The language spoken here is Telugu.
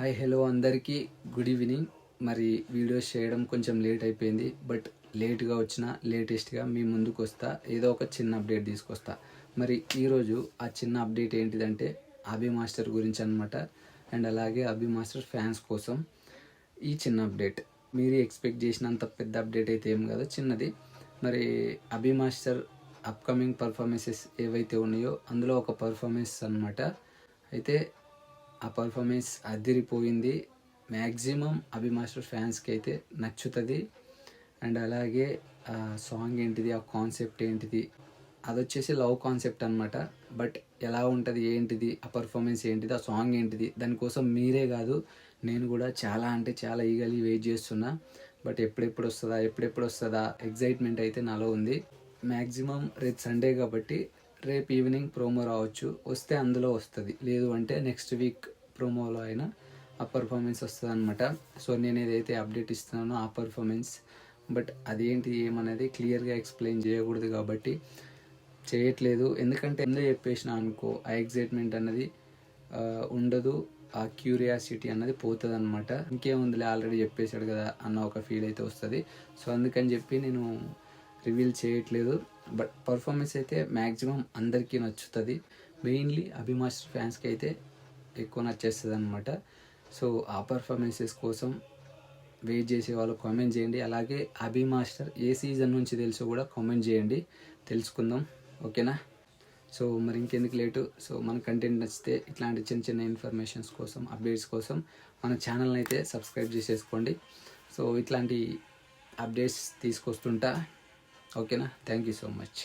హాయ్ హలో అందరికీ గుడ్ ఈవినింగ్. మరి వీడియోస్ చేయడం కొంచెం లేట్ అయిపోయింది, బట్ లేట్గా వచ్చినా లేటెస్ట్గా మీ ముందుకు వస్తా, ఏదో ఒక చిన్న అప్డేట్ తీసుకొస్తా. మరి ఈరోజు ఆ చిన్న అప్డేట్ ఏంటిదంటే అభి మాస్టర్ గురించి అనమాట. అండ్ అలాగే అభి మాస్టర్ ఫ్యాన్స్ కోసం ఈ చిన్న అప్డేట్. మీరు ఎక్స్పెక్ట్ చేసినంత పెద్ద అప్డేట్ అయితే ఏం కాదు, చిన్నది. మరి అభి మాస్టర్ అప్కమింగ్ పర్ఫార్మెన్సెస్ ఏవైతే ఉన్నాయో అందులో ఒక పర్ఫార్మెన్స్ అనమాట. అయితే ఆ పర్ఫార్మెన్స్ అదిరిపోయింది. మ్యాక్సిమం అభి మాస్టర్ ఫ్యాన్స్కి అయితే నచ్చుతుంది. అండ్ అలాగే ఆ సాంగ్ ఏంటిది, ఆ కాన్సెప్ట్ ఏంటిది, అది వచ్చేసి లవ్ కాన్సెప్ట్ అనమాట. బట్ ఎలా ఉంటుంది, ఏంటిది, ఆ పర్ఫార్మెన్స్ ఏంటిది, ఆ సాంగ్ ఏంటిది, దానికోసం మీరే కాదు నేను కూడా చాలా అంటే చాలా ఈగర్లీ వెయిట్ చేస్తున్నా. బట్ ఎప్పుడెప్పుడు వస్తుందా ఎగ్జైట్మెంట్ అయితే నాలో ఉంది. మ్యాక్సిమం రేపు సండే కాబట్టి రేపు ఈవినింగ్ ప్రోమో రావచ్చు, వస్తే అందులో వస్తుంది, లేదు అంటే నెక్స్ట్ వీక్ ప్రోమోలో అయినా ఆ పర్ఫార్మెన్స్ వస్తుంది అనమాట. సో నేను ఏదైతే అప్డేట్ ఇస్తున్నానో ఆ పర్ఫార్మెన్స్, బట్ అదేంటి ఏమనేది క్లియర్గా ఎక్స్ప్లెయిన్ చేయకూడదు కాబట్టి చేయట్లేదు. ఎందుకంటే ఎందుకు చెప్పేసిన అనుకో ఆ ఎగ్జైట్మెంట్ అన్నది ఉండదు, ఆ క్యూరియాసిటీ అన్నది పోతుంది అనమాట. ఇంకేముందిలే ఆల్రెడీ చెప్పేశాడు కదా అన్న ఒక ఫీల్ అయితే వస్తుంది. సో అందుకని చెప్పి నేను రివీల్ చేయట్లేదు. బట్ పర్ఫార్మెన్స్ అయితే మ్యాక్సిమం అందరికీ నచ్చుతుంది. మెయిన్లీ అభి మాస్టర్ ఫ్యాన్స్కి అయితే ఎక్కువ నచ్చేస్తుంది అనమాట. సో ఆ పర్ఫార్మెన్సెస్ కోసం వెయిట్ చేసే వాళ్ళు కామెంట్ చేయండి. అలాగే అభి మాస్టర్ ఏ సీజన్ నుంచి తెలుసో కూడా కామెంట్ చేయండి, తెలుసుకుందాం. ఓకేనా? సో మరి ఇంకెందుకు లేటు. సో మన కంటెంట్ నచ్చితే ఇట్లాంటి చిన్న చిన్న ఇన్ఫర్మేషన్స్ కోసం, అప్డేట్స్ కోసం మన ఛానల్ని అయితే సబ్స్క్రైబ్ చేసేసుకోండి. సో ఇట్లాంటి అప్డేట్స్ తీసుకొస్తుంటా. ఓకేనా? Thank you so much.